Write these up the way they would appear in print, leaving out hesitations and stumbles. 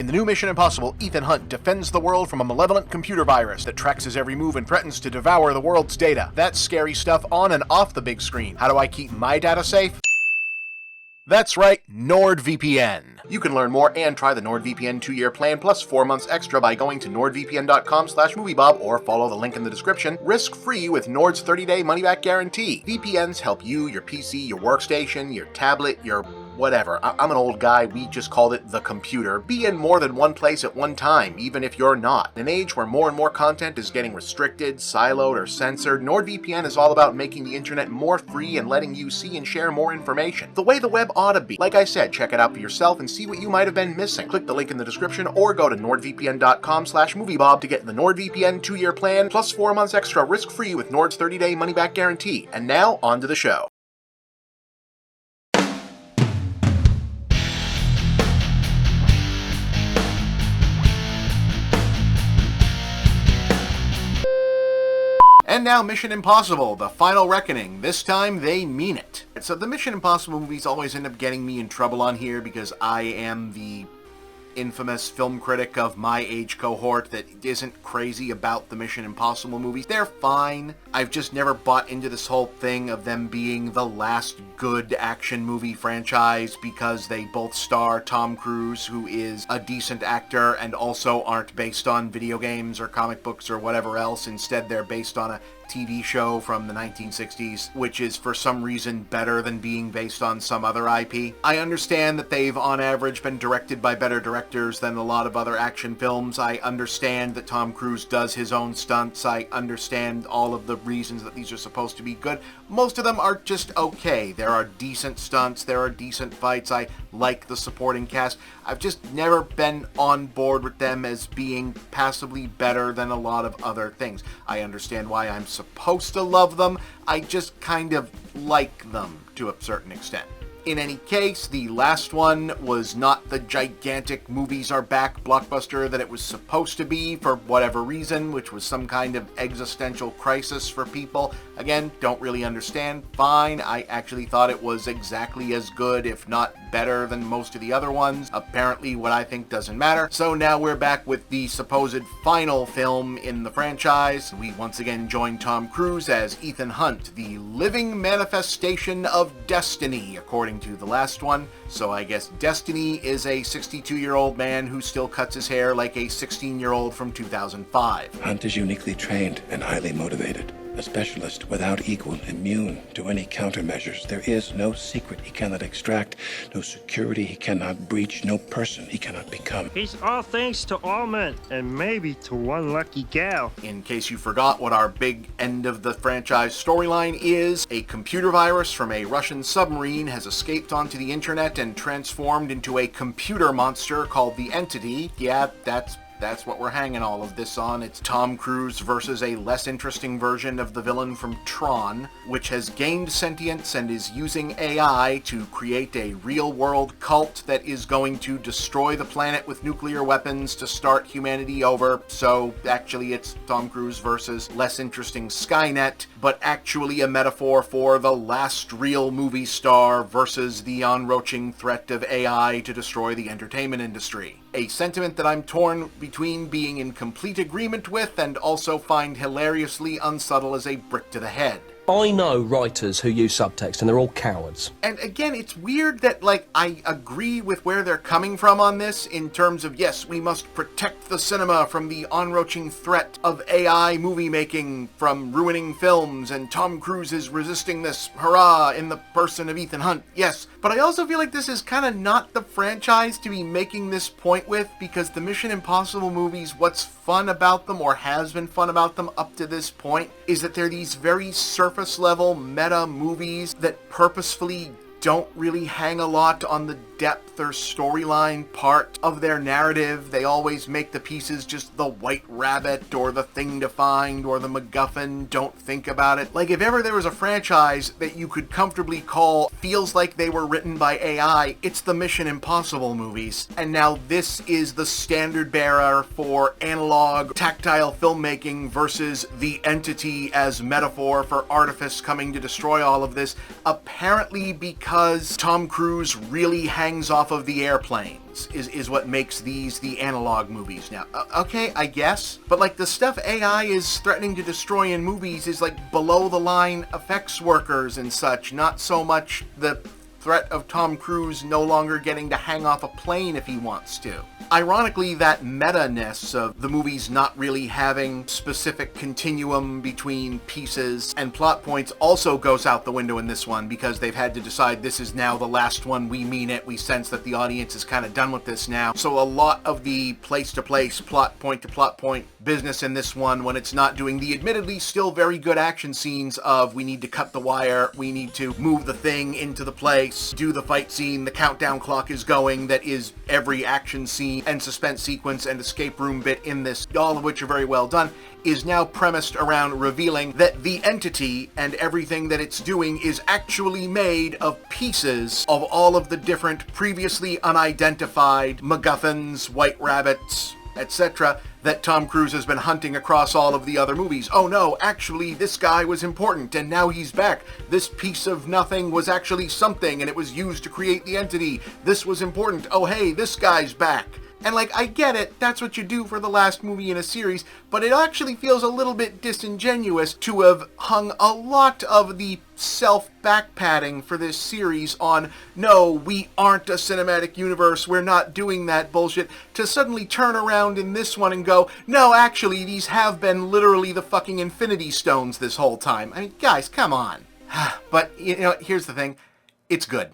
the new Mission Impossible, Ethan Hunt defends the world from a malevolent computer virus that tracks his every move and threatens to devour the world's data. That's scary stuff on and off the big screen. How do I keep my data safe? That's right, NordVPN. You can learn more and try the NordVPN 2-year plan plus 4 months extra by going to nordvpn.com/moviebob or follow the link in the description. Risk-free with Nord's 30-day money-back guarantee. VPNs help you, your PC, your workstation, your tablet, your whatever. I'm an old guy, we just called it the computer. Be in more than one place at one time, even if you're not. In an age where more and more content is getting restricted, siloed, or censored, NordVPN is all about making the internet more free and letting you see and share more information. The way the web ought to be. Like I said, check it out for yourself and see what you might have been missing. Click the link in the description or go to nordvpn.com/moviebob to get the NordVPN 2-year plan plus 4 months extra risk-free with Nord's 30-day money-back guarantee. And now, on to the show. And now Mission Impossible, The Final Reckoning. This time they mean it. So the Mission Impossible movies always end up getting me in trouble on here because I am the infamous film critic of my age cohort that isn't crazy about the Mission Impossible movies. They're fine. I've just never bought into this whole thing of them being the last good action movie franchise because they both star Tom Cruise, who is a decent actor, and also aren't based on video games or comic books or whatever else. Instead, they're based on a TV show from the 1960s, which is for some reason better than being based on some other IP. I understand that they've on average been directed by better directors than a lot of other action films. I understand that Tom Cruise does his own stunts. I understand all of the reasons that these are supposed to be good. Most of them are just okay. There are decent stunts, there are decent fights. I like the supporting cast. I've just never been on board with them as being passably better than a lot of other things. I understand why I'm supposed to love them. I just kind of like them to a certain extent. In any case, the last one was not the gigantic movies are back blockbuster that it was supposed to be for whatever reason, which was some kind of existential crisis for people. Again, don't really understand. Fine. I actually thought it was exactly as good, if not better, than most of the other ones. Apparently, what I think doesn't matter. So now we're back with the supposed final film in the franchise. We once again join Tom Cruise as Ethan Hunt, the living manifestation of destiny, according to the last one. So I guess Destiny is a 62-year-old man who still cuts his hair like a 16-year-old from 2005. Hunt is uniquely trained and highly motivated. A specialist without equal, immune to any countermeasures. There is no secret he cannot extract, no security he cannot breach, no person he cannot become. He's all thanks to all men, and maybe to one lucky gal. In case you forgot what our big end of the franchise storyline is, a computer virus from a Russian submarine has escaped onto the internet and transformed into a computer monster called the Entity. Yeah, that's what we're hanging all of this on. It's Tom Cruise versus a less interesting version of the villain from Tron, which has gained sentience and is using AI to create a real-world cult that is going to destroy the planet with nuclear weapons to start humanity over. So actually it's Tom Cruise versus less interesting Skynet, but actually a metaphor for the last real movie star versus the on-roaching threat of AI to destroy the entertainment industry. A sentiment that I'm torn between being in complete agreement with and also find hilariously unsubtle as a brick to the head. I know writers who use subtext, and they're all cowards. And again, it's weird that, I agree with where they're coming from on this in terms of, yes, we must protect the cinema from the on-roaching threat of AI movie making from ruining films, and Tom Cruise is resisting this, hurrah, in the person of Ethan Hunt, yes. But I also feel like this is kind of not the franchise to be making this point with, because the Mission Impossible movies, what's fun about them, or has been fun about them up to this point, is that they're these very surface level meta movies that purposefully don't really hang a lot on the depth or storyline part of their narrative. They always make the pieces just the white rabbit or the thing to find or the MacGuffin. Don't think about it. Like, if ever there was a franchise that you could comfortably call feels like they were written by AI, it's the Mission Impossible movies. And now this is the standard bearer for analog, tactile filmmaking versus the Entity as metaphor for artifice coming to destroy all of this, apparently because because Tom Cruise really hangs off of the airplanes is what makes these the analog movies now. Okay, I guess. But like the stuff AI is threatening to destroy in movies is like below the line effects workers and such, not so much the threat of Tom Cruise no longer getting to hang off a plane if he wants to. Ironically, that meta-ness of the movies not really having specific continuum between pieces and plot points also goes out the window in this one, because they've had to decide this is now the last one, we mean it, we sense that the audience is kind of done with this now. So a lot of the place-to-place, plot point-to-plot point business in this one, when it's not doing the admittedly still very good action scenes of we need to cut the wire, we need to move the thing into the place, do the fight scene, the countdown clock is going, that is every action scene and suspense sequence and escape room bit in this, all of which are very well done, is now premised around revealing that the entity and everything that it's doing is actually made of pieces of all of the different previously unidentified MacGuffins, White Rabbits, etc., that Tom Cruise has been hunting across all of the other movies. Oh no, actually this guy was important and now he's back. This piece of nothing was actually something and it was used to create the entity. This was important. Oh hey, this guy's back. And like, I get it, that's what you do for the last movie in a series, but it actually feels a little bit disingenuous to have hung a lot of the self-backpatting for this series on, no, we aren't a cinematic universe, we're not doing that bullshit, to suddenly turn around in this one and go, no, actually, these have been literally the fucking Infinity Stones this whole time. I mean, guys, come on. But, you know, here's the thing, it's good.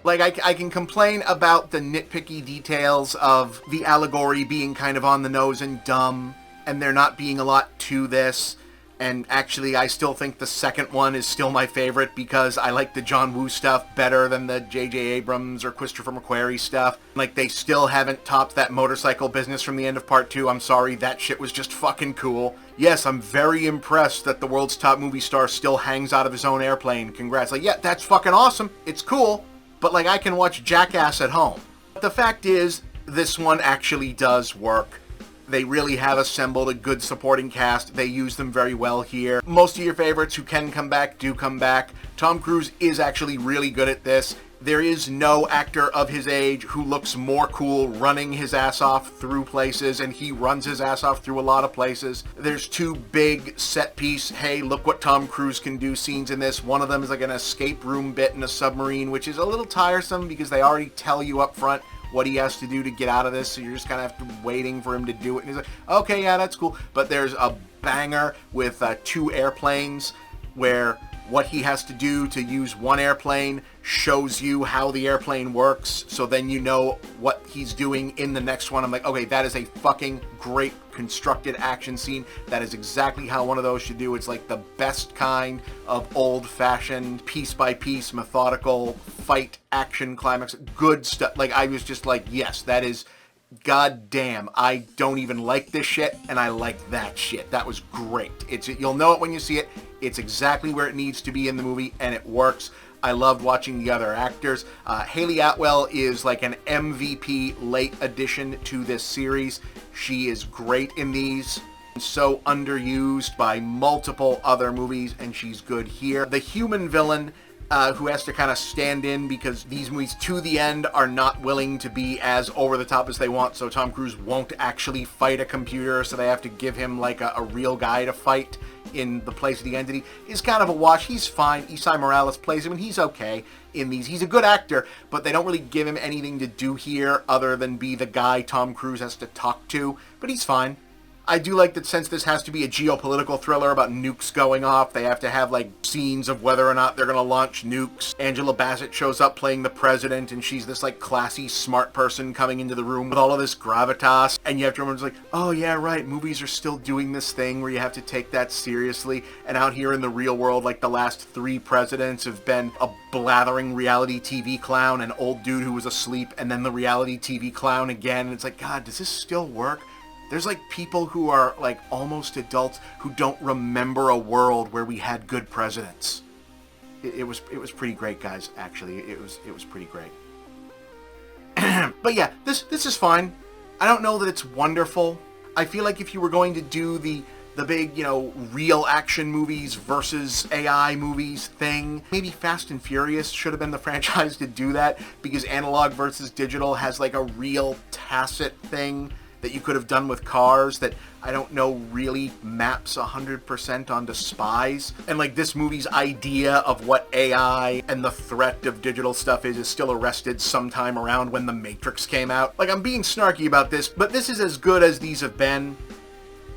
Like, I can complain about the nitpicky details of the allegory being kind of on the nose and dumb, and there not being a lot to this, and actually I still think the second one is still my favorite because I like the John Woo stuff better than the J.J. Abrams or Christopher McQuarrie stuff. Like, they still haven't topped that motorcycle business from the end of part 2. I'm sorry, that shit was just fucking cool. Yes, I'm very impressed that the world's top movie star still hangs out of his own airplane. Congrats. Like, yeah, that's fucking awesome. It's cool. But, like, I can watch Jackass at home. The fact is, this one actually does work. They really have assembled a good supporting cast. They use them very well here. Most of your favorites who can come back do come back. Tom Cruise is actually really good at this. There is no actor of his age who looks more cool running his ass off through places, and he runs his ass off through a lot of places. There's two big set piece, hey, look what Tom Cruise can do scenes in this. One of them is like an escape room bit in a submarine, which is a little tiresome because they already tell you up front what he has to do to get out of this, so you're just kind of waiting for him to do it. And he's like, okay, yeah, that's cool. But there's a banger with 2 airplanes where what he has to do to use one airplane shows you how the airplane works, so then you know what he's doing in the next one. I'm like, okay, that is a fucking great constructed action scene. That is exactly how one of those should do. It's like the best kind of old-fashioned, piece-by-piece, methodical fight action climax. Good stuff. Like, I was just like, yes, that is... God damn, I don't even like this shit, and I like that shit. That was great. You'll know it when you see it. It's exactly where it needs to be in the movie, and it works. I loved watching the other actors. Haley Atwell is like an MVP late addition to this series. She is great in these. So underused by multiple other movies, and she's good here. The human villain who has to kind of stand in because these movies to the end are not willing to be as over the top as they want, so Tom Cruise won't actually fight a computer, so they have to give him like a real guy to fight in the place of the entity. Is kind of a wash. He's fine. Isai Morales plays him and he's okay in these. He's a good actor, but they don't really give him anything to do here other than be the guy Tom Cruise has to talk to, but he's fine. I do like that since this has to be a geopolitical thriller about nukes going off, they have to have, like, scenes of whether or not they're going to launch nukes. Angela Bassett shows up playing the president, and she's this, like, classy, smart person coming into the room with all of this gravitas. And you have to remember, it's like, oh, yeah, right, movies are still doing this thing where you have to take that seriously. And out here in the real world, like, the last 3 presidents have been a blathering reality TV clown, an old dude who was asleep, and then the reality TV clown again. And it's like, God, does this still work? There's like people who are like almost adults who don't remember a world where we had good presidents. It was pretty great, guys. Actually, it was pretty great. But yeah, this is fine. I don't know that it's wonderful. I feel like if you were going to do the the big, real action movies versus AI movies thing. Maybe Fast and Furious should have been the franchise to do that, because analog versus digital has like a real tacit thing that you could have done with cars that I don't know really maps 100% onto spies. And like this movie's idea of what AI and the threat of digital stuff is still arrested sometime around when The Matrix came out. Like, I'm being snarky about this, but this is as good as these have been,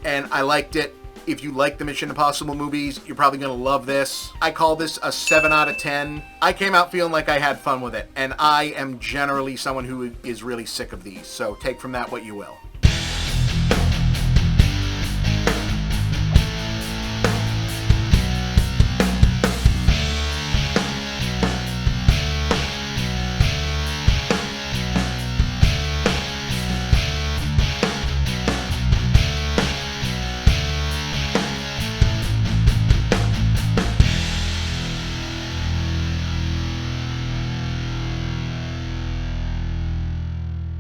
and I liked it. If you like the Mission Impossible movies, you're probably going to love this. I call this a 7 out of 10. I came out feeling like I had fun with it, and I am generally someone who is really sick of these, so take from that what you will.